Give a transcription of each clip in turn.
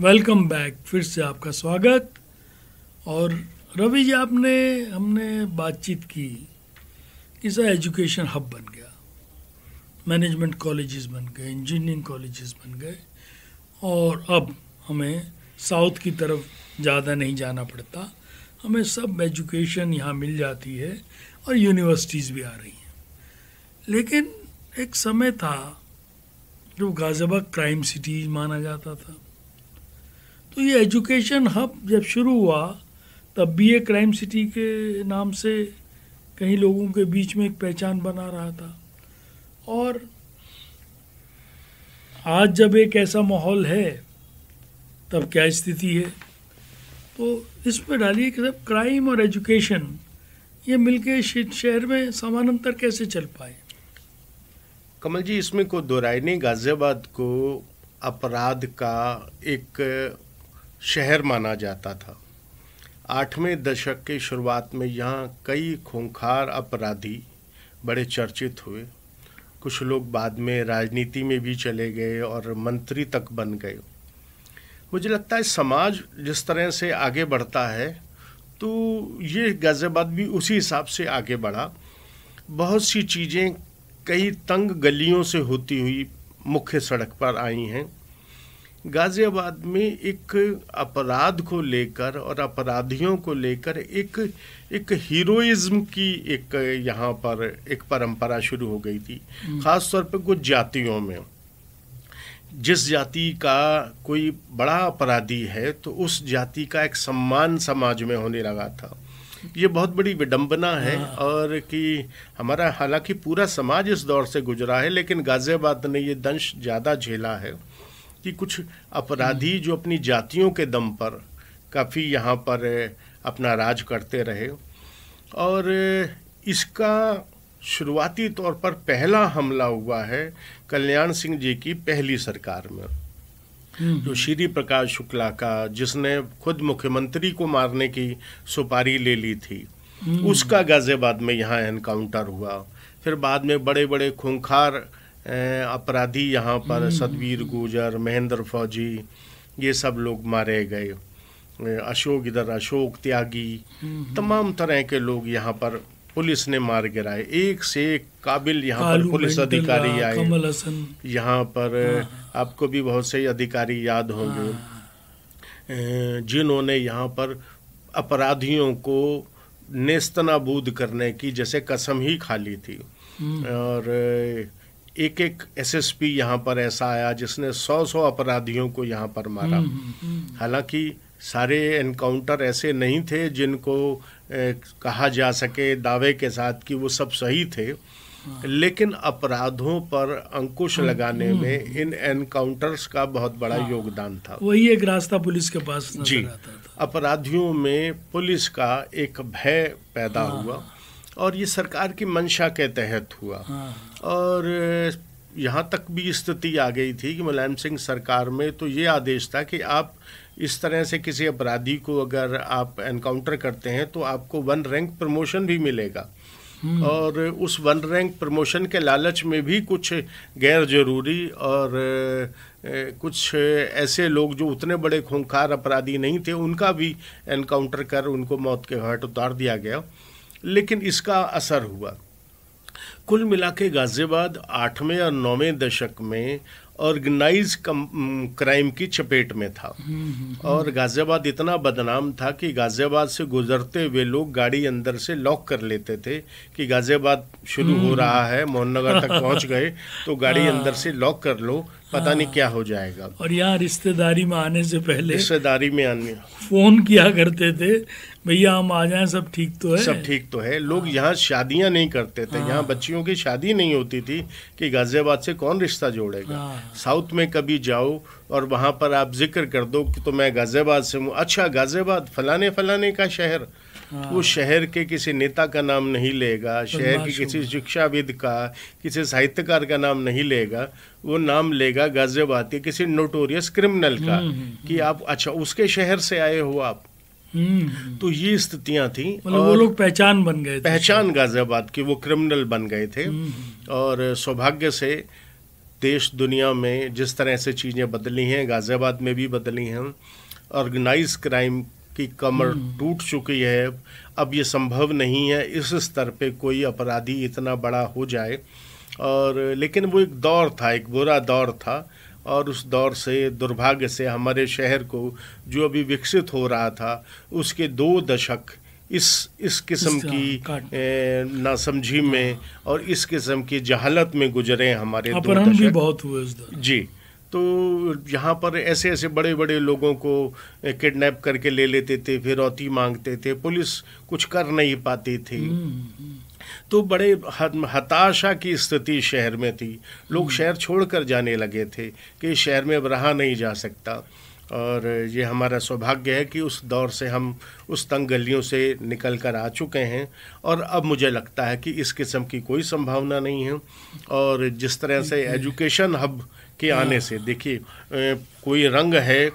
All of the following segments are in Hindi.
वेलकम बैक, फिर से आपका स्वागत। और रवि जी, हमने बातचीत की कि सर एजुकेशन हब बन गया, मैनेजमेंट कॉलेजेस बन गए, इंजीनियरिंग कॉलेजेस बन गए, और अब हमें साउथ की तरफ ज़्यादा नहीं जाना पड़ता, हमें सब एजुकेशन यहाँ मिल जाती है और यूनिवर्सिटीज़ भी आ रही हैं। लेकिन एक समय था जो गाज़ियाबाद क्राइम सिटी माना जाता था, तो ये एजुकेशन हब जब शुरू हुआ तब भी ये क्राइम सिटी के नाम से कई लोगों के बीच में एक पहचान बना रहा था। और आज जब एक ऐसा माहौल है तब क्या स्थिति है, तो इस पर डालिए कि सब क्राइम और एजुकेशन ये मिलके शहर में समानांतर कैसे चल पाए। कमल जी, इसमें कोई दो राय नहीं। गाजियाबाद को अपराध का एक शहर माना जाता था। 8वें दशक के शुरुआत में यहाँ कई खूंखार अपराधी बड़े चर्चित हुए। कुछ लोग बाद में राजनीति में भी चले गए और मंत्री तक बन गए। मुझे लगता है समाज जिस तरह से आगे बढ़ता है तो ये गाजियाबाद भी उसी हिसाब से आगे बढ़ा। बहुत सी चीज़ें कई तंग गलियों से होती हुई मुख्य सड़क पर आई हैं। गाजियाबाद में एक अपराध को लेकर और अपराधियों को लेकर एक हीरोइज्म की एक यहाँ पर एक परंपरा शुरू हो गई थी, ख़ास तौर पर कुछ जातियों में। जिस जाति का कोई बड़ा अपराधी है तो उस जाति का एक सम्मान समाज में होने लगा था। ये बहुत बड़ी विडंबना है और कि हमारा हालांकि पूरा समाज इस दौर से गुजरा है, लेकिन गाजियाबाद ने ये दंश ज़्यादा झेला है कि कुछ अपराधी जो अपनी जातियों के दम पर काफ़ी यहाँ पर अपना राज करते रहे। और इसका शुरुआती तौर पर पहला हमला हुआ है कल्याण सिंह जी की पहली सरकार में, जो श्री प्रकाश शुक्ला का, जिसने खुद मुख्यमंत्री को मारने की सुपारी ले ली थी, उसका गाजियाबाद में यहाँ एनकाउंटर हुआ। फिर बाद में बड़े बड़े खूंखार अपराधी यहाँ पर सतवीर गुजर, महेंद्र फौजी, ये सब लोग मारे गए। अशोक त्यागी, तमाम तरह के लोग यहाँ पर पुलिस ने मार गिराए। एक से एक काबिल यहाँ पर पुलिस अधिकारी आए। कमल हसन, यहाँ पर आपको भी बहुत से अधिकारी याद होंगे जिन्होंने यहाँ पर अपराधियों को नेस्तनाबूद करने की जैसे कसम ही खा ली थी। और एक एसएसपी यहाँ पर ऐसा आया जिसने 100 अपराधियों को यहाँ पर मारा। हालांकि सारे एनकाउंटर ऐसे नहीं थे जिनको कहा जा सके दावे के साथ कि वो सब सही थे, लेकिन अपराधों पर अंकुश लगाने में इन एनकाउंटर्स का बहुत बड़ा योगदान था। वही एक रास्ता पुलिस के पास नजर आता था। अपराधियों में पुलिस का एक भय पैदा हुआ और ये सरकार की मंशा के तहत हुआ। और यहाँ तक भी स्थिति आ गई थी कि मुलायम सिंह सरकार में तो ये आदेश था कि आप इस तरह से किसी अपराधी को अगर आप एनकाउंटर करते हैं तो आपको 1 रैंक प्रमोशन भी मिलेगा। और उस 1 रैंक प्रमोशन के लालच में भी कुछ गैर जरूरी और कुछ ऐसे लोग जो उतने बड़े खूंखार अपराधी नहीं थे उनका भी एनकाउंटर कर उनको मौत के घाट उतार दिया गया। लेकिन इसका असर हुआ। कुल मिला के गाजियाबाद 8वें और 9वें दशक में ऑर्गेनाइज क्राइम की चपेट में था। और गाजियाबाद इतना बदनाम था कि गाजियाबाद से गुजरते हुए लोग गाड़ी अंदर से लॉक कर लेते थे कि गाजियाबाद शुरू हो रहा है, मोहननगर तक पहुंच गए तो गाड़ी अंदर से लॉक कर लो, पता नहीं क्या हो जाएगा। और यहाँ रिश्तेदारी में आने से पहले फोन किया करते थे, भैया हम आ जाएं, सब ठीक तो है, सब ठीक तो है। लोग यहाँ शादियाँ नहीं करते थे, यहाँ बच्चियों की शादी नहीं होती थी कि गाजियाबाद से कौन रिश्ता जोड़ेगा। साउथ में कभी जाओ और वहाँ पर आप जिक्र कर दो कि तो मैं गाजियाबाद से हूँ, अच्छा गाजियाबाद फलाने फलाने का शहर, वो शहर के किसी नेता का नाम नहीं लेगा, शहर के किसी शिक्षाविद का, किसी साहित्यकार का नाम नहीं लेगा, वो नाम लेगा गाजियाबाद के किसी नोटोरियस क्रिमिनल का कि आप अच्छा उसके शहर से आए हो आप। तो ये स्थितियां थी। मतलब वो लोग पहचान बन गए थे, पहचान गाजियाबाद की, वो क्रिमिनल बन गए थे। और सौभाग्य से देश दुनिया में जिस तरह से चीज़ें बदली हैं, गाज़ियाबाद में भी बदली हैं। ऑर्गेनाइज क्राइम की कमर टूट चुकी है। अब ये संभव नहीं है इस स्तर पे कोई अपराधी इतना बड़ा हो जाए। और लेकिन वो एक दौर था, एक बुरा दौर था, और उस दौर से दुर्भाग्य से हमारे शहर को जो अभी विकसित हो रहा था उसके 2 दशक इस किस्म की नासमझी में और इस किस्म की जहालत में गुजरे हमारे 2 दशक भी बहुत हुए उस दौर। जी, तो यहाँ पर ऐसे ऐसे बड़े बड़े लोगों को किडनैप करके ले लेते थे, फिरौती मांगते थे, पुलिस कुछ कर नहीं पाती थी। तो बड़े हताशा की स्थिति शहर में थी। लोग शहर छोड़कर जाने लगे थे कि शहर में अब रहा नहीं जा सकता। और ये हमारा सौभाग्य है कि उस दौर से हम उस तंग गलियों से निकल कर आ चुके हैं, और अब मुझे लगता है कि इस किस्म की कोई संभावना नहीं है। और जिस तरह से एजुकेशन हब के आने से, देखिए कोई रंग है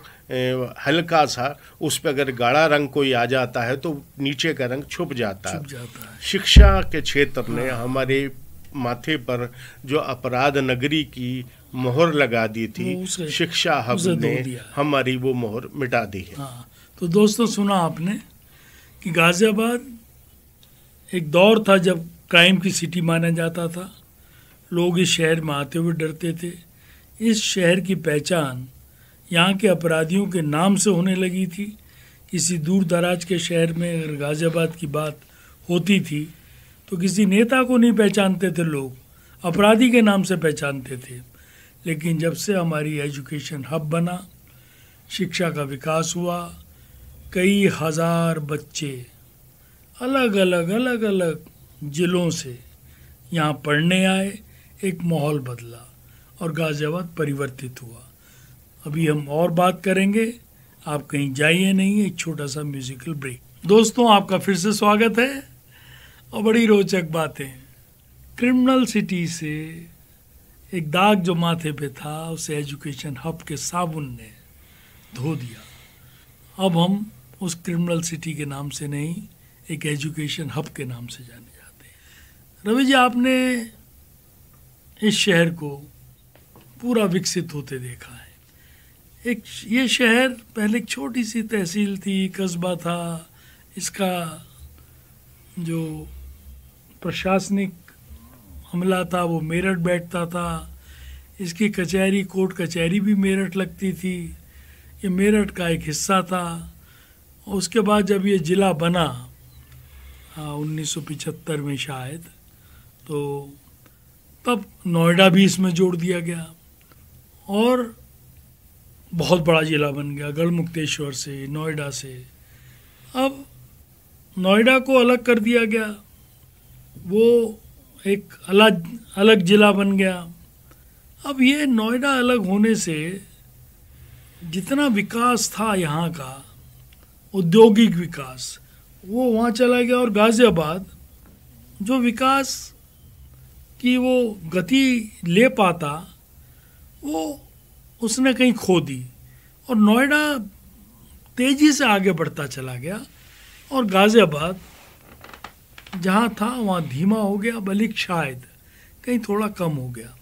हल्का सा, उस पर अगर गाढ़ा रंग कोई आ जाता है तो नीचे का रंग छुप जाता है। शिक्षा के क्षेत्र ने हमारे माथे पर जो अपराध नगरी की मोहर लगा दी थी, शिक्षा हब ने हमारी वो मोहर मिटा दी है। तो दोस्तों, सुना आपने कि गाजियाबाद एक दौर था जब क्राइम की सिटी माना जाता था। लोग इस शहर में आते हुए डरते थे। इस शहर की पहचान यहाँ के अपराधियों के नाम से होने लगी थी। किसी दूर दराज के शहर में अगर गाजियाबाद की बात होती थी तो किसी नेता को नहीं पहचानते थे लोग, अपराधी के नाम से पहचानते थे। लेकिन जब से हमारी एजुकेशन हब बना, शिक्षा का विकास हुआ, कई हज़ार बच्चे अलग अलग ज़िलों से यहाँ पढ़ने आए, एक माहौल बदला और गाजियाबाद परिवर्तित हुआ। अभी हम और बात करेंगे, आप कहीं जाइए नहीं, एक छोटा सा म्यूजिकल ब्रेक। दोस्तों, आपका फिर से स्वागत है और बड़ी रोचक बातें। क्रिमिनल सिटी से एक दाग जो माथे पे था उसे एजुकेशन हब के साबुन ने धो दिया। अब हम उस क्रिमिनल सिटी के नाम से नहीं, एक एजुकेशन हब के नाम से जाने जाते हैं। रवि जी, आपने इस शहर को पूरा विकसित होते देखा है। ये शहर पहले एक छोटी सी तहसील थी, कस्बा था। इसका जो प्रशासनिक अमला था वो मेरठ बैठता था। इसकी कचहरी, कोर्ट कचहरी भी मेरठ लगती थी। ये मेरठ का एक हिस्सा था। और उसके बाद जब ये ज़िला बना 1975 में शायद, तो तब नोएडा भी इसमें जोड़ दिया गया और बहुत बड़ा ज़िला बन गया, गढ़मुक्तेश्वर से, नोएडा से। अब नोएडा को अलग कर दिया गया, वो एक अलग ज़िला बन गया। अब ये नोएडा अलग होने से जितना विकास था यहाँ का, औद्योगिक विकास, वो वहाँ चला गया। और गाज़ियाबाद जो विकास की वो गति ले पाता, वो उसने कहीं खो दी। और नोएडा तेज़ी से आगे बढ़ता चला गया और गाज़ियाबाद जहाँ था वहाँ धीमा हो गया, बल्कि शायद कहीं थोड़ा कम हो गया।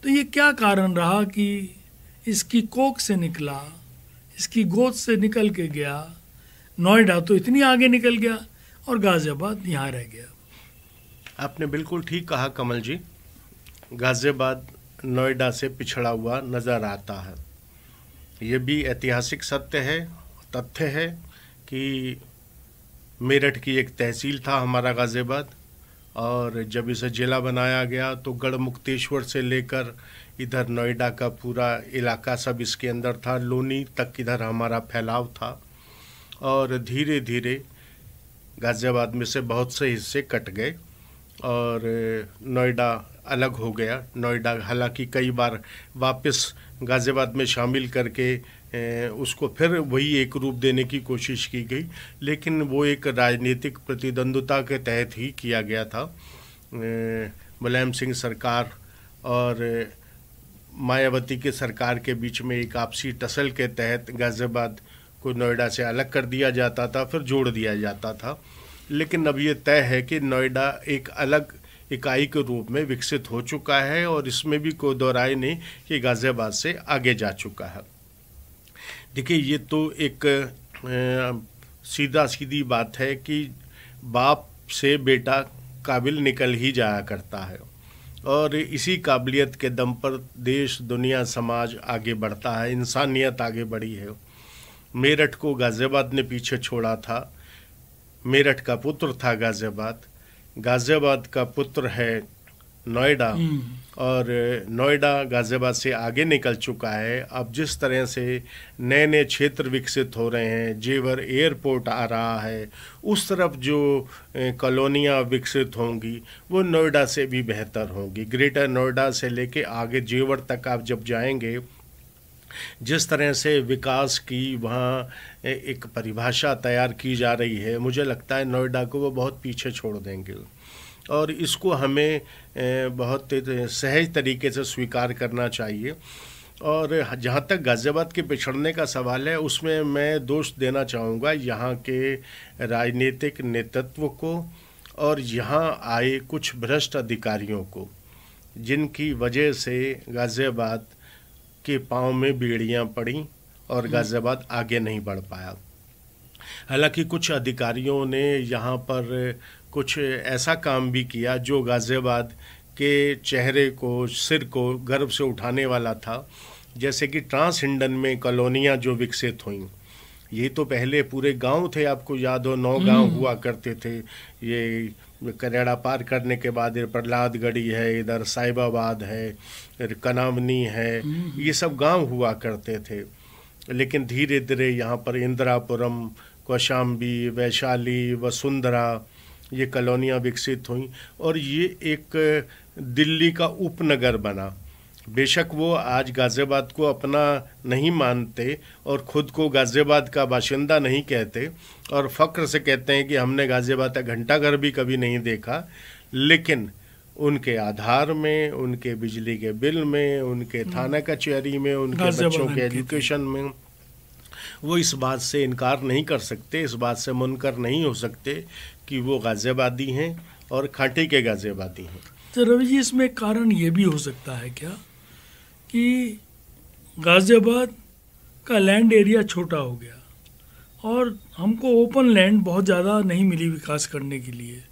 तो ये क्या कारण रहा कि इसकी कोख से निकला, इसकी गोद से निकल के गया, नोएडा तो इतनी आगे निकल गया और गाज़ियाबाद यहाँ रह गया। आपने बिल्कुल ठीक कहा कमल जी। गाज़ियाबाद नोएडा से पिछड़ा हुआ नज़र आता है। ये भी ऐतिहासिक सत्य है, तथ्य है कि मेरठ की एक तहसील था हमारा गाज़ियाबाद, और जब इसे ज़िला बनाया गया तो गढ़मुक्तेश्वर से लेकर इधर नोएडा का पूरा इलाका सब इसके अंदर था। लोनी तक इधर हमारा फैलाव था। और धीरे धीरे गाज़ियाबाद में से बहुत से हिस्से कट गए और नोएडा अलग हो गया। नोएडा हालांकि कई बार वापस गाज़ियाबाद में शामिल करके उसको फिर वही एक रूप देने की कोशिश की गई, लेकिन वो एक राजनीतिक प्रतिद्वंद्विता के तहत ही किया गया था। मुलायम सिंह सरकार और मायावती के सरकार के बीच में एक आपसी टसल के तहत गाज़ियाबाद को नोएडा से अलग कर दिया जाता था, फिर जोड़ दिया जाता था। लेकिन अब ये तय है कि नोएडा एक अलग इकाई के रूप में विकसित हो चुका है और इसमें भी कोई दो राय नहीं कि गाज़ियाबाद से आगे जा चुका है। देखिए, ये तो एक सीधा सीधी बात है कि बाप से बेटा काबिल निकल ही जाया करता है और इसी काबिलियत के दम पर देश, दुनिया, समाज आगे बढ़ता है, इंसानियत आगे बढ़ी है। मेरठ को गाज़ियाबाद ने पीछे छोड़ा था। मेरठ का पुत्र था गाज़ियाबाद, गाज़ियाबाद का पुत्र है नोएडा और नोएडा गाज़ियाबाद से आगे निकल चुका है। अब जिस तरह से नए नए क्षेत्र विकसित हो रहे हैं, जेवर एयरपोर्ट आ रहा है, उस तरफ जो कॉलोनियाँ विकसित होंगी वो नोएडा से भी बेहतर होंगी। ग्रेटर नोएडा से लेके आगे जेवर तक आप जब जाएंगे, जिस तरह से विकास की वहाँ एक परिभाषा तैयार की जा रही है, मुझे लगता है नोएडा को वो बहुत पीछे छोड़ देंगे और इसको हमें बहुत सहज तरीके से स्वीकार करना चाहिए। और जहाँ तक गाज़ियाबाद के पिछड़ने का सवाल है, उसमें मैं दोष देना चाहूँगा यहाँ के राजनीतिक नेतृत्व को और यहाँ आए कुछ भ्रष्ट अधिकारियों को, जिनकी वजह से गाज़ियाबाद के पाँव में बेड़ियाँ पड़ी और गाज़ियाबाद आगे नहीं बढ़ पाया। हालांकि कुछ अधिकारियों ने यहाँ पर कुछ ऐसा काम भी किया जो गाज़ियाबाद के चेहरे को, सिर को गर्व से उठाने वाला था। जैसे कि ट्रांस हिंडन में कॉलोनियाँ जो विकसित हुईं, ये तो पहले पूरे गांव थे, आपको याद हो 9 गांव हुआ करते थे। ये करेड़ा पार करने के बाद इधर प्रहलादगढ़ी है, इधर साहिबाबाद है, इधर कनावनी है, ये सब गांव हुआ करते थे। लेकिन धीरे धीरे यहाँ पर इंदिरापुरम, कौशाम्बी, वैशाली, वसुंधरा, ये कॉलोनियाँ विकसित हुई और ये एक दिल्ली का उपनगर बना। बेशक वो आज गाज़ियाबाद को अपना नहीं मानते और ख़ुद को गाज़ियाबाद का बाशिंदा नहीं कहते और फ़ख्र से कहते हैं कि हमने गाज़ियाबाद का घंटाघर भी कभी नहीं देखा, लेकिन उनके आधार में, उनके बिजली के बिल में, उनके थाना कचहरी में, उनके बच्चों के एजुकेशन में वो इस बात से इनकार नहीं कर सकते, इस बात से मुनकर नहीं हो सकते कि वो गाज़ियाबादी हैं और खांटी के गाज़ियाबादी हैं। तो रवि जी, इसमें कारण ये भी हो सकता है क्या कि गाज़ियाबाद का लैंड एरिया छोटा हो गया और हमको ओपन लैंड बहुत ज़्यादा नहीं मिली विकास करने के लिए।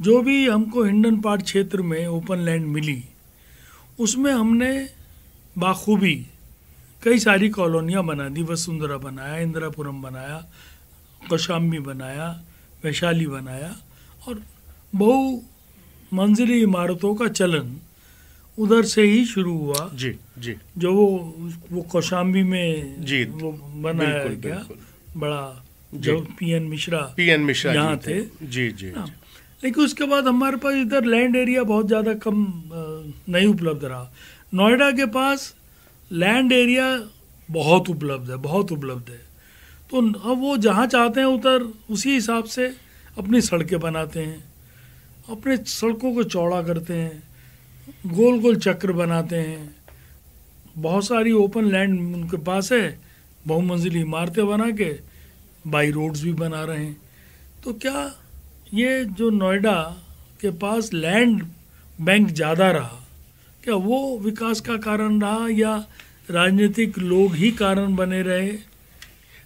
जो भी हमको हिंडन पार्ट क्षेत्र में ओपन लैंड मिली, उसमें हमने बाखूबी कई सारी कॉलोनियाँ बना दी। वसुंधरा बनाया, इंदिरापुरम बनाया, कौशाम्बी बनाया, वैशाली बनाया और बहु मंजिली इमारतों का चलन उधर से ही शुरू हुआ। जी जी। जो वो कौशाम्बी में जी वो बनाया क्या बड़ा, जो पीएन मिश्रा यहाँ थे। जी जी। लेकिन उसके बाद हमारे पास इधर लैंड एरिया बहुत ज़्यादा कम नहीं उपलब्ध रहा। नोएडा के पास लैंड एरिया बहुत उपलब्ध है। तो अब वो जहाँ चाहते हैं उधर उसी हिसाब से अपनी सड़कें बनाते हैं, अपने सड़कों को चौड़ा करते हैं, गोल गोल चक्र बनाते हैं। बहुत सारी ओपन लैंड उनके पास है, बहुमंजिली इमारतें बना के बाई रोड्स भी बना रहे हैं। तो क्या ये जो नोएडा के पास लैंड बैंक ज़्यादा रहा, क्या वो विकास का कारण रहा या राजनीतिक लोग ही कारण बने रहे?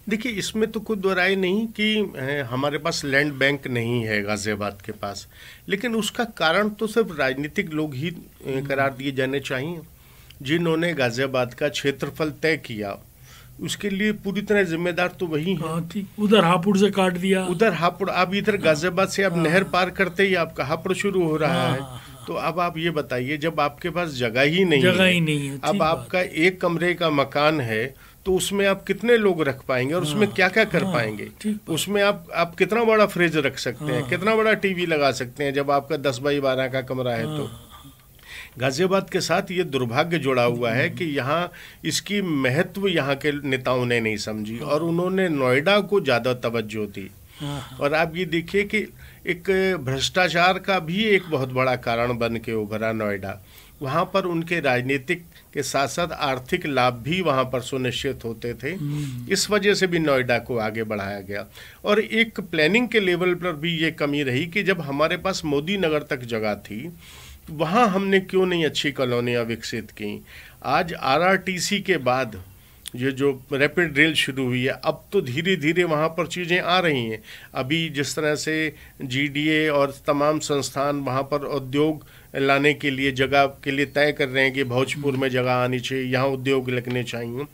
देखिए, इसमें तो कोई दो राय नहीं कि हमारे पास लैंड बैंक नहीं है गाज़ियाबाद के पास, लेकिन उसका कारण तो सिर्फ राजनीतिक लोग ही करार दिए जाने चाहिए। जिन्होंने गाज़ियाबाद का क्षेत्रफल तय किया, उसके लिए पूरी तरह जिम्मेदार तो वही है। ठीक, उधर हापुड़ से काट दिया, उधर हापुड़, अब इधर गाज़ियाबाद से आप नहर पार करते ही आपका हापुड़ शुरू हो रहा है। तो अब आप ये बताइए, जब आपके पास जगह ही नहीं है, अब आपका एक कमरे का मकान है तो उसमें आप कितने लोग रख पाएंगे और उसमें क्या क्या कर पाएंगे? उसमें आप कितना बड़ा फ्रिज रख सकते हैं, कितना बड़ा टीवी लगा सकते हैं जब आपका 10 बाई 12 का कमरा है? तो गाज़ियाबाद के साथ ये दुर्भाग्य जुड़ा हुआ है कि यहाँ इसकी महत्व यहाँ के नेताओं ने नहीं समझी और उन्होंने नोएडा को ज़्यादा तवज्जो दी। और आप ये देखिए कि एक भ्रष्टाचार का भी एक बहुत बड़ा कारण बन के उभरा नोएडा। वहाँ पर उनके राजनीतिक के साथ साथ आर्थिक लाभ भी वहाँ पर सुनिश्चित होते थे। इस वजह से भी नोएडा को आगे बढ़ाया गया। और एक प्लानिंग के लेवल पर भी ये कमी रही कि जब हमारे पास मोदी नगर तक जगह थी, वहाँ हमने क्यों नहीं अच्छी कॉलोनियाँ विकसित की। आज आरआरटीसी के बाद ये जो रैपिड रेल शुरू हुई है, अब तो धीरे धीरे वहाँ पर चीज़ें आ रही हैं। अभी जिस तरह से जीडीए और तमाम संस्थान वहाँ पर उद्योग लाने के लिए जगह के लिए तय कर रहे हैं कि भोजपुर में जगह आनी चाहिए, यहाँ उद्योग लगने चाहिए,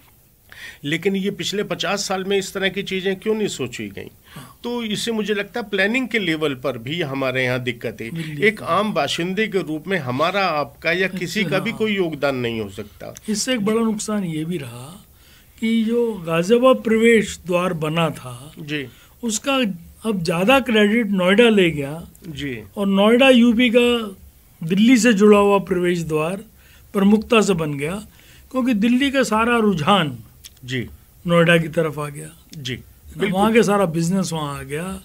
लेकिन ये पिछले 50 साल में इस तरह की चीज़ें क्यों नहीं सोची गई। तो इससे मुझे लगता है प्लानिंग के लेवल पर भी हमारे यहाँ दिक्कत है। एक आम बाशिंदे के रूप में हमारा, आपका या किसी का भी कोई योगदान नहीं हो सकता। इससे एक बड़ा नुकसान ये भी रहा कि जो गाजियाबाद प्रवेश द्वार बना था जी, उसका अब ज़्यादा क्रेडिट नोएडा ले गया जी, और नोएडा यूपी का दिल्ली से जुड़ा हुआ प्रवेश द्वार प्रमुखता से बन गया, क्योंकि दिल्ली का सारा रुझान जी नोएडा की तरफ आ गया जी, वहाँ के सारा बिजनेस वहाँ आ गया,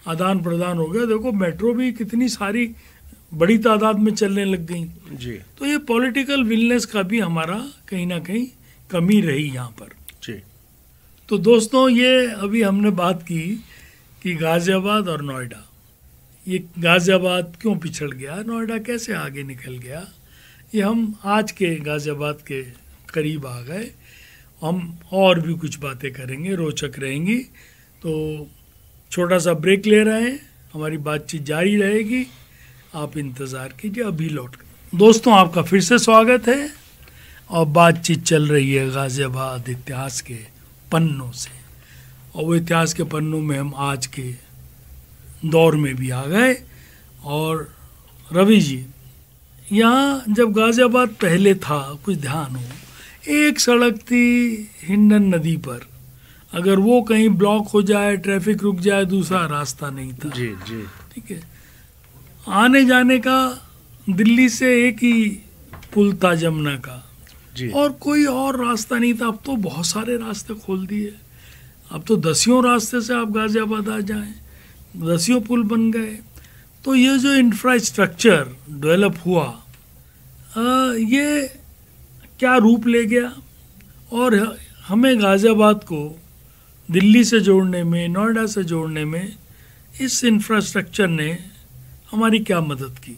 आदान प्रदान हो गया। देखो मेट्रो भी कितनी सारी बड़ी तादाद में चलने लग गई जी। तो ये पॉलिटिकल विलनेस का भी हमारा कहीं ना कहीं कमी रही यहाँ पर जी। तो दोस्तों, ये अभी हमने बात की कि गाजियाबाद और नोएडा, ये गाजियाबाद क्यों पिछड़ गया, नोएडा कैसे आगे निकल गया, ये हम आज के गाजियाबाद के करीब आ गए। हम और भी कुछ बातें करेंगे, रोचक रहेंगी। तो छोटा सा ब्रेक ले रहे हैं, हमारी बातचीत जारी रहेगी, आप इंतज़ार कीजिए, अभी लौट कर। दोस्तों, आपका फिर से स्वागत है और बातचीत चल रही है गाजियाबाद इतिहास के पन्नों से, और वो इतिहास के पन्नों में हम आज के दौर में भी आ गए। और रवि जी, यहाँ जब गाजियाबाद पहले था, कुछ ध्यान हो, एक सड़क थी हिंडन नदी पर, अगर वो कहीं ब्लॉक हो जाए, ट्रैफिक रुक जाए, दूसरा रास्ता नहीं था। जी जी। ठीक है, आने जाने का दिल्ली से एक ही पुल था जमुना का जी। और कोई और रास्ता नहीं था। अब तो बहुत सारे रास्ते खोल दिए, अब तो दसियों रास्ते से आप गाजियाबाद आ जाएं, दसियों पुल बन गए। तो ये जो इंफ्रास्ट्रक्चर डेवलप हुआ, ये क्या रूप ले गया, और हमें गाजियाबाद को दिल्ली से जोड़ने में, नोएडा से जोड़ने में इस इंफ्रास्ट्रक्चर ने हमारी क्या मदद की।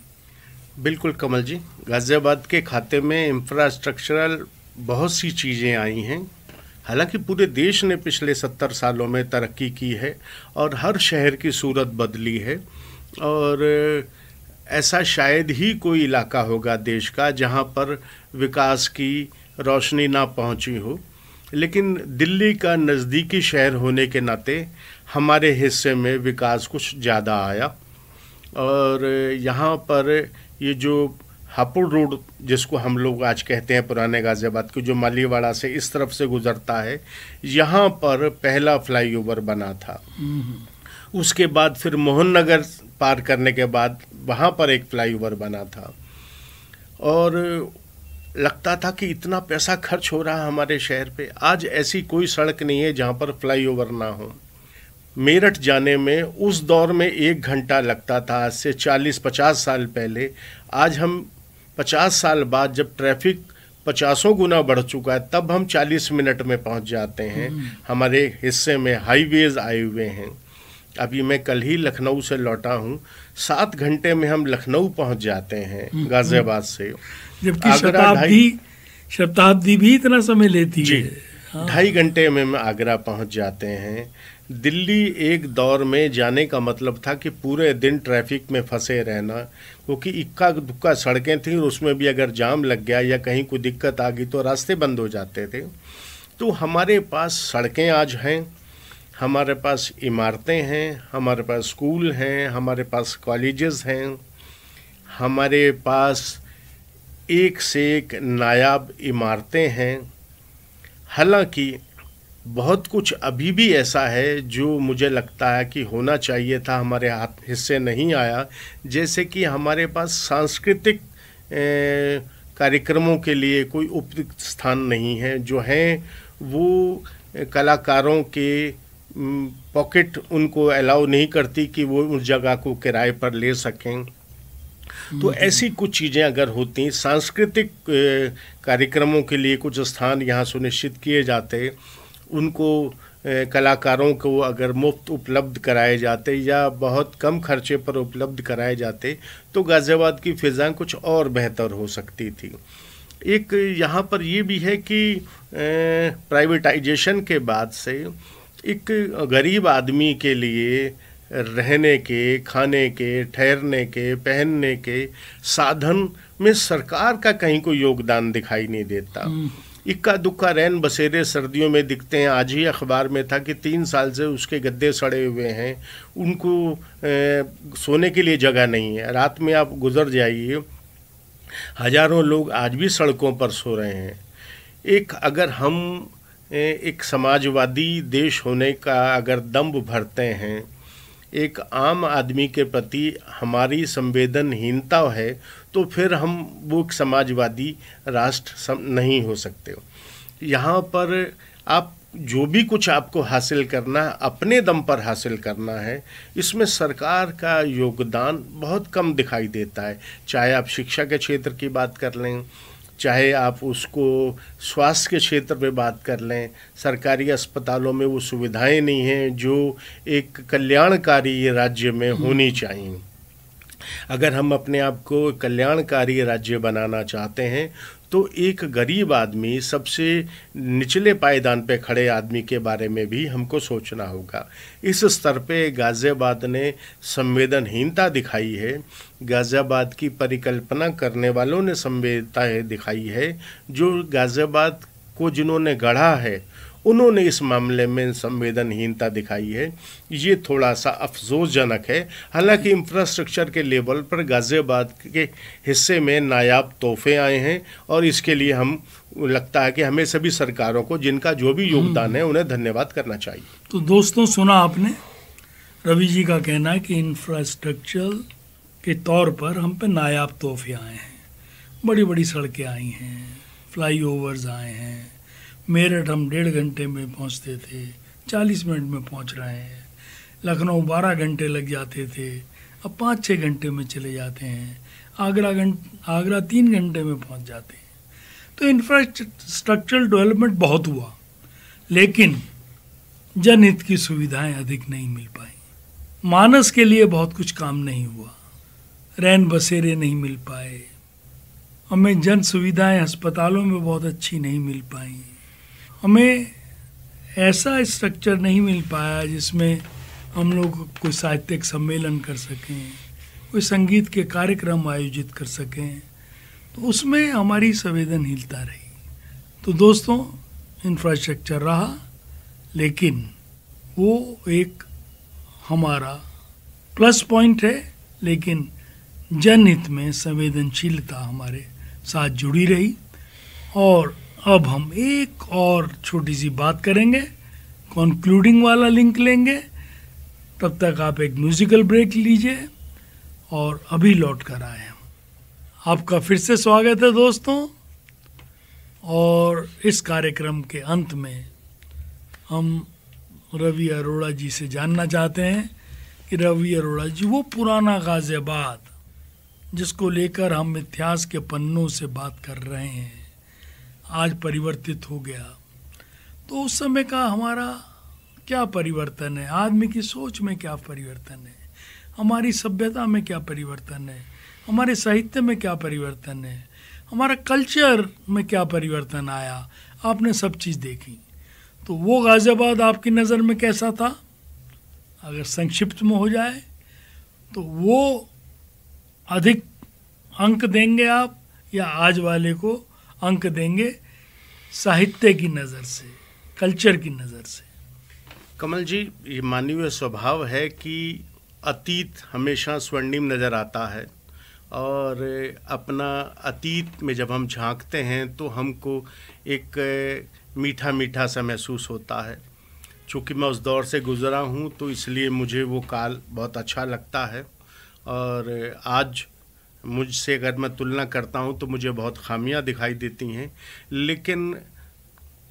बिल्कुल कमल जी, गाजियाबाद के खाते में इंफ्रास्ट्रक्चरल बहुत सी चीज़ें आई हैं। हालांकि पूरे देश ने पिछले 70 सालों में तरक्की की है और हर शहर की सूरत बदली है, और ऐसा शायद ही कोई इलाका होगा देश का जहां पर विकास की रोशनी ना पहुंची हो। लेकिन दिल्ली का नज़दीकी शहर होने के नाते हमारे हिस्से में विकास कुछ ज़्यादा आया, और यहाँ पर ये जो हापुड़ रोड जिसको हम लोग आज कहते हैं पुराने गाजियाबाद की, जो मालीवाड़ा से इस तरफ से गुजरता है, यहाँ पर पहला फ्लाईओवर बना था। उसके बाद फिर मोहन नगर पार करने के बाद वहाँ पर एक फ्लाईओवर बना था, और लगता था कि इतना पैसा खर्च हो रहा है हमारे शहर पे। आज ऐसी कोई सड़क नहीं है जहाँ पर फ्लाईओवर ना हो। मेरठ जाने में उस दौर में 1 घंटा लगता था, आज से 40-50 साल पहले। आज हम 50 साल बाद जब ट्रैफिक 50 गुना बढ़ चुका है, तब हम 40 मिनट में पहुंच जाते हैं। हमारे हिस्से में हाईवेज आए हुए हैं। अभी मैं कल ही लखनऊ से लौटा हूँ, 7 घंटे में हम लखनऊ पहुंच जाते हैं गाजियाबाद से, जबकि शताब्दी भी इतना समय लेती है। 2.5 घंटे में हम आगरा पहुंच जाते हैं। दिल्ली एक दौर में जाने का मतलब था कि पूरे दिन ट्रैफिक में फंसे रहना, क्योंकि इक्का दुक्का सड़कें थीं और उसमें भी अगर जाम लग गया या कहीं कोई दिक्कत आ गई तो रास्ते बंद हो जाते थे। तो हमारे पास सड़कें आज हैं, हमारे पास इमारतें हैं, हमारे पास स्कूल हैं, हमारे पास कॉलेजेस हैं, हमारे पास एक से एक नायाब इमारतें हैं। हालांकि बहुत कुछ अभी भी ऐसा है जो मुझे लगता है कि होना चाहिए था, हमारे हाथ हिस्से नहीं आया। जैसे कि हमारे पास सांस्कृतिक कार्यक्रमों के लिए कोई उपयुक्त स्थान नहीं है। जो हैं वो कलाकारों के पॉकेट उनको अलाउ नहीं करती कि वो उस जगह को किराए पर ले सकें। तो ऐसी कुछ चीज़ें अगर होती, सांस्कृतिक कार्यक्रमों के लिए कुछ स्थान यहाँ सुनिश्चित किए जाते, उनको कलाकारों को अगर मुफ्त उपलब्ध कराए जाते या बहुत कम खर्चे पर उपलब्ध कराए जाते, तो गाज़ियाबाद की फ़िज़ा कुछ और बेहतर हो सकती थी। एक यहाँ पर ये भी है कि प्राइवेटाइजेशन के बाद से एक गरीब आदमी के लिए रहने के, खाने के, ठहरने के, पहनने के साधन में सरकार का कहीं कोई योगदान दिखाई नहीं देता। इक्का दुक्का रैन बसेरे सर्दियों में दिखते हैं। आज ही अखबार में था कि 3 साल से उसके गद्दे सड़े हुए हैं, उनको सोने के लिए जगह नहीं है। रात में आप गुजर जाइए, हजारों लोग आज भी सड़कों पर सो रहे हैं। एक अगर हम एक समाजवादी देश होने का अगर दम्भ भरते हैं, एक आम आदमी के प्रति हमारी संवेदनहीनता है, तो फिर हम वो एक समाजवादी राष्ट्र नहीं हो सकते। यहाँ पर आप जो भी कुछ आपको हासिल करना है, अपने दम पर हासिल करना है, इसमें सरकार का योगदान बहुत कम दिखाई देता है। चाहे आप शिक्षा के क्षेत्र की बात कर लें, चाहे आप उसको स्वास्थ्य के क्षेत्र में बात कर लें, सरकारी अस्पतालों में वो सुविधाएं नहीं हैं जो एक कल्याणकारी राज्य में होनी चाहिए। अगर हम अपने आप को कल्याणकारी राज्य बनाना चाहते हैं, तो एक गरीब आदमी, सबसे निचले पायदान पे खड़े आदमी के बारे में भी हमको सोचना होगा। इस स्तर पे गाज़ियाबाद ने संवेदनहीनता दिखाई है, गाज़ियाबाद की परिकल्पना करने वालों ने संवेदनता दिखाई है। जो गाज़ियाबाद को जिन्होंने गढ़ा है, उन्होंने इस मामले में संवेदनहीनता दिखाई है। ये थोड़ा सा अफसोसजनक है। हालांकि इंफ्रास्ट्रक्चर के लेवल पर गाज़ियाबाद के हिस्से में नायाब तोहफे आए हैं, और इसके लिए हम लगता है कि हमें सभी सरकारों को जिनका जो भी योगदान है उन्हें धन्यवाद करना चाहिए। तो दोस्तों, सुना आपने रवि जी का कहना है कि इंफ्रास्ट्रक्चर के तौर पर हम पे नायाब तोहफे आए हैं। बड़ी बड़ी सड़कें आई हैं, फ्लाईओवर्स आए हैं। मेरठ हम 1.5 घंटे में पहुंचते थे, 40 मिनट में पहुंच रहे हैं। लखनऊ 12 घंटे लग जाते थे, अब 5-6 घंटे में चले जाते हैं। आगरा 3 घंटे में पहुंच जाते हैं। तो इंफ्रास्ट्रक्चरल डेवलपमेंट बहुत हुआ, लेकिन जनहित की सुविधाएं अधिक नहीं मिल पाई। मानस के लिए बहुत कुछ काम नहीं हुआ, रैन बसेरे नहीं मिल पाए, हमें जन सुविधाएं अस्पतालों में बहुत अच्छी नहीं मिल पाई, हमें ऐसा स्ट्रक्चर नहीं मिल पाया जिसमें हम लोग कोई साहित्यिक सम्मेलन कर सकें, कोई संगीत के कार्यक्रम आयोजित कर सकें। तो उसमें हमारी संवेदनहीनता रही। तो दोस्तों, इंफ्रास्ट्रक्चर रहा, लेकिन वो एक हमारा प्लस पॉइंट है, लेकिन जनहित में संवेदनशीलता हमारे साथ जुड़ी रही। और अब हम एक और छोटी सी बात करेंगे, कंक्लूडिंग वाला लिंक लेंगे। तब तक आप एक म्यूजिकल ब्रेक लीजिए और अभी लौट कर आए हम। आपका फिर से स्वागत है दोस्तों। और इस कार्यक्रम के अंत में हम रवि अरोड़ा जी से जानना चाहते हैं कि रवि अरोड़ा जी, वो पुराना गाज़ियाबाद जिसको लेकर हम इतिहास के पन्नों से बात कर रहे हैं, आज परिवर्तित हो गया। तो उस समय का हमारा क्या परिवर्तन है, आदमी की सोच में क्या परिवर्तन है, हमारी सभ्यता में क्या परिवर्तन है, हमारे साहित्य में क्या परिवर्तन है, हमारा कल्चर में क्या परिवर्तन आया, आपने सब चीज़ देखी। तो वो गाज़ियाबाद आपकी नज़र में कैसा था? अगर संक्षिप्त में हो जाए तो वो अधिक अंक देंगे आप, या आज वाले को अंक देंगे साहित्य की नज़र से, कल्चर की नज़र से? कमल जी, ये मानवीय स्वभाव है कि अतीत हमेशा स्वर्णिम नज़र आता है, और अपना अतीत में जब हम झांकते हैं तो हमको एक मीठा मीठा सा महसूस होता है। चूँकि मैं उस दौर से गुज़रा हूँ, तो इसलिए मुझे वो काल बहुत अच्छा लगता है। और आज मुझसे अगर मैं तुलना करता हूँ तो मुझे बहुत खामियां दिखाई देती हैं, लेकिन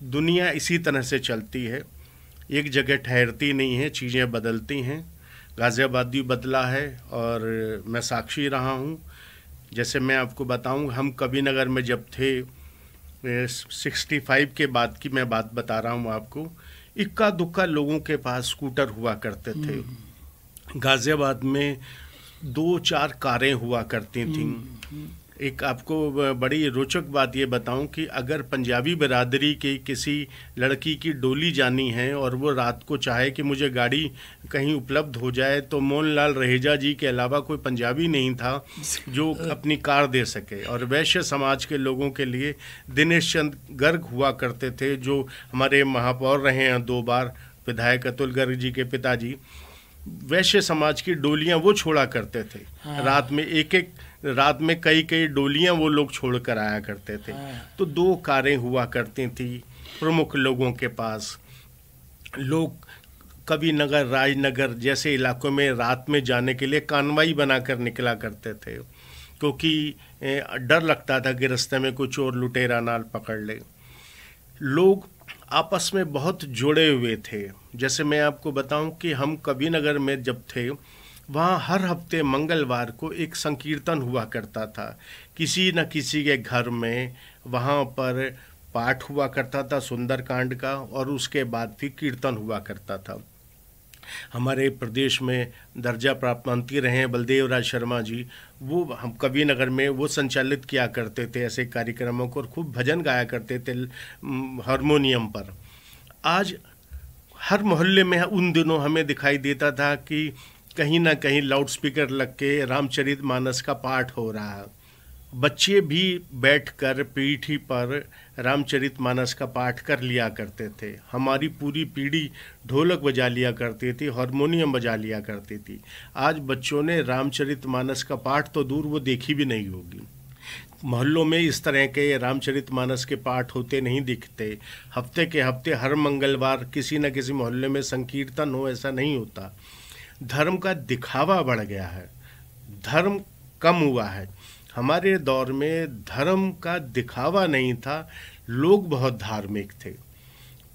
दुनिया इसी तरह से चलती है, एक जगह ठहरती नहीं है, चीज़ें बदलती हैं। गाज़ियाबाद भी बदला है और मैं साक्षी रहा हूँ। जैसे मैं आपको बताऊं, हम कबीर नगर में जब थे, 65 के बाद की मैं बात बता रहा हूं आपको, इक्का दुक्का लोगों के पास स्कूटर हुआ करते थे। गाजियाबाद में 2-4 कारें हुआ करती थीं। एक आपको बड़ी रोचक बात ये बताऊं कि अगर पंजाबी बिरादरी की किसी लड़की की डोली जानी है और वो रात को चाहे कि मुझे गाड़ी कहीं उपलब्ध हो जाए, तो मोहनलाल रहेजा जी के अलावा कोई पंजाबी नहीं था जो अपनी कार दे सके। और वैश्य समाज के लोगों के लिए दिनेश चंद गर्ग हुआ करते थे, जो हमारे महापौर रहे हैं 2 बार, विधायक अतुल गर्ग जी के पिताजी। वैश्य समाज की डोलियां वो छोड़ा करते थे। रात में कई डोलियां वो लोग छोड़ कर आया करते थे। तो 2 कारें हुआ करती थी प्रमुख लोगों के पास। लोग कबीर नगर, राजनगर जैसे इलाकों में रात में जाने के लिए कानवाई बनाकर निकला करते थे, क्योंकि डर लगता था कि रास्ते में कोई चोर लुटेरा नाल पकड़ ले। लोग आपस में बहुत जुड़े हुए थे। जैसे मैं आपको बताऊं कि हम कबीर नगर में जब थे, वहाँ हर हफ्ते मंगलवार को एक संकीर्तन हुआ करता था। किसी न किसी के घर में वहाँ पर पाठ हुआ करता था सुंदरकांड का, और उसके बाद फिर कीर्तन हुआ करता था। हमारे प्रदेश में दर्जा प्राप्त मंत्री रहे हैं बलदेव राज शर्मा जी, वो हम कबीर नगर में वो संचालित किया करते थे ऐसे कार्यक्रमों को, और खूब भजन गाया करते थे हारमोनियम पर। आज हर मोहल्ले में उन दिनों हमें दिखाई देता था कि कहीं ना कहीं लाउड स्पीकर लग के रामचरितमानस का पाठ हो रहा है। बच्चे भी बैठकर पीठी पर रामचरितमानस का पाठ कर लिया करते थे। हमारी पूरी पीढ़ी ढोलक बजा लिया करती थी, हारमोनियम बजा लिया करती थी। आज बच्चों ने रामचरितमानस का पाठ तो दूर, वो देखी भी नहीं होगी। मोहल्लों में इस तरह के रामचरितमानस के पाठ होते नहीं दिखते। हफ्ते के हफ्ते हर मंगलवार किसी न किसी मोहल्ले में संकीर्तन हो, ऐसा नहीं होता। धर्म का दिखावा बढ़ गया है, धर्म कम हुआ है। हमारे दौर में धर्म का दिखावा नहीं था, लोग बहुत धार्मिक थे,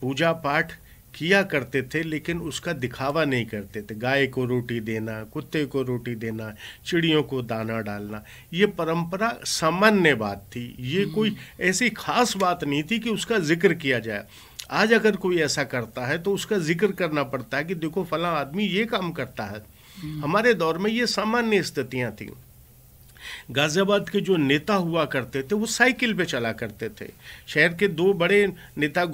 पूजा पाठ किया करते थे, लेकिन उसका दिखावा नहीं करते थे। गाय को रोटी देना, कुत्ते को रोटी देना, चिड़ियों को दाना डालना, ये परंपरा सामान्य बात थी। ये कोई ऐसी खास बात नहीं थी कि उसका जिक्र किया जाए। आज अगर कोई ऐसा करता है तो उसका जिक्र करना पड़ता है कि देखो फलां आदमी ये काम करता है। हमारे दौर में ये सामान्य स्थितियां थी। गाजियाबाद के जो नेता हुआ करते थे वो साइकिल पे चला करते थे। शहर के 2 बड़े नेता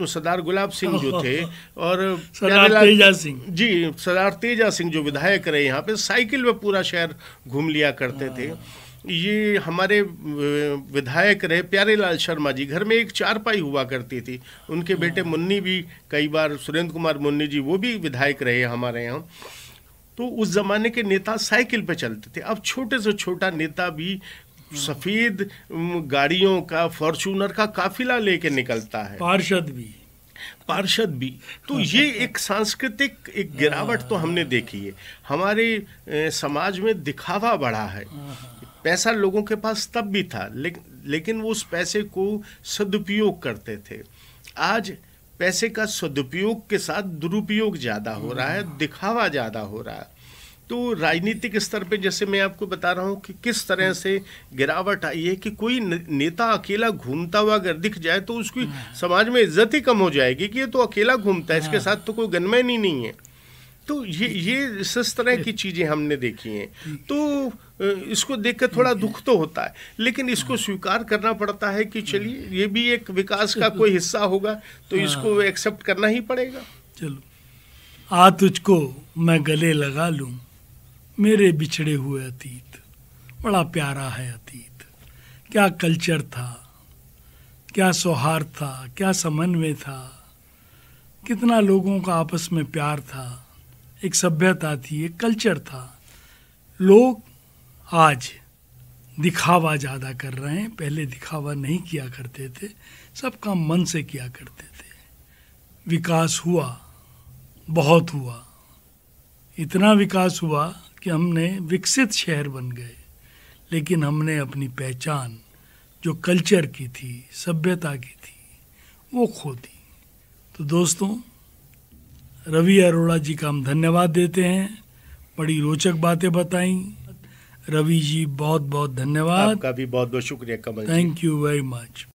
सरदार गुलाब सिंह जो थे और सरदार तेजा सिंह जी, सरदार तेजा सिंह जो विधायक रहे, यहाँ पे साइकिल पे पूरा शहर घूम लिया करते थे। ये हमारे विधायक रहे प्यारेलाल शर्मा जी, घर में एक चारपाई हुआ करती थी। उनके बेटे मुन्नी भी कई बार, सुरेंद्र कुमार मुन्नी जी, वो भी विधायक रहे हमारे यहाँ। तो उस जमाने के नेता साइकिल पे चलते थे। अब छोटे से छोटा नेता भी सफेद गाड़ियों का, फॉर्च्यूनर का काफिला लेके निकलता है, पार्षद भी। तो ये एक सांस्कृतिक एक गिरावट तो हमने देखी है। हमारे समाज में दिखावा बढ़ा है। पैसा लोगों के पास तब भी था, लेकिन वो उस पैसे को सदुपयोग करते थे। आज पैसे का सदुपयोग के साथ दुरुपयोग ज़्यादा हो रहा है, दिखावा ज़्यादा हो रहा है। तो राजनीतिक स्तर पे जैसे मैं आपको बता रहा हूँ कि किस तरह से गिरावट आई है कि कोई नेता अकेला घूमता हुआ अगर दिख जाए तो उसकी समाज में इज्जत ही कम हो जाएगी कि ये तो अकेला घूमता है, इसके साथ तो कोई गनमैन ही नहीं है। तो ये इस तरह की चीज़ें हमने देखी हैं। तो इसको देखकर थोड़ा दुख तो होता है, लेकिन इसको स्वीकार करना पड़ता है कि चलिए ये भी एक विकास का कोई हिस्सा होगा, तो इसको एक्सेप्ट करना ही पड़ेगा। चलो, आ तुझको मैं गले लगा लूं, मेरे बिछड़े हुए अतीत। बड़ा प्यारा है अतीत। क्या कल्चर था, क्या सौहार्द था, क्या समन्वय था, कितना लोगों का आपस में प्यार था, एक सभ्यता थी, एक कल्चर था। लोग आज दिखावा ज़्यादा कर रहे हैं, पहले दिखावा नहीं किया करते थे, सब काम मन से किया करते थे। विकास हुआ, बहुत हुआ, इतना विकास हुआ कि हमने विकसित शहर बन गए, लेकिन हमने अपनी पहचान जो कल्चर की थी, सभ्यता की थी, वो खो दी। तो दोस्तों, रवि अरोड़ा जी का हम धन्यवाद देते हैं, बड़ी रोचक बातें बताई। रवि जी बहुत बहुत धन्यवाद। आपका भी बहुत बहुत शुक्रिया Kamal ji. Thank you very much.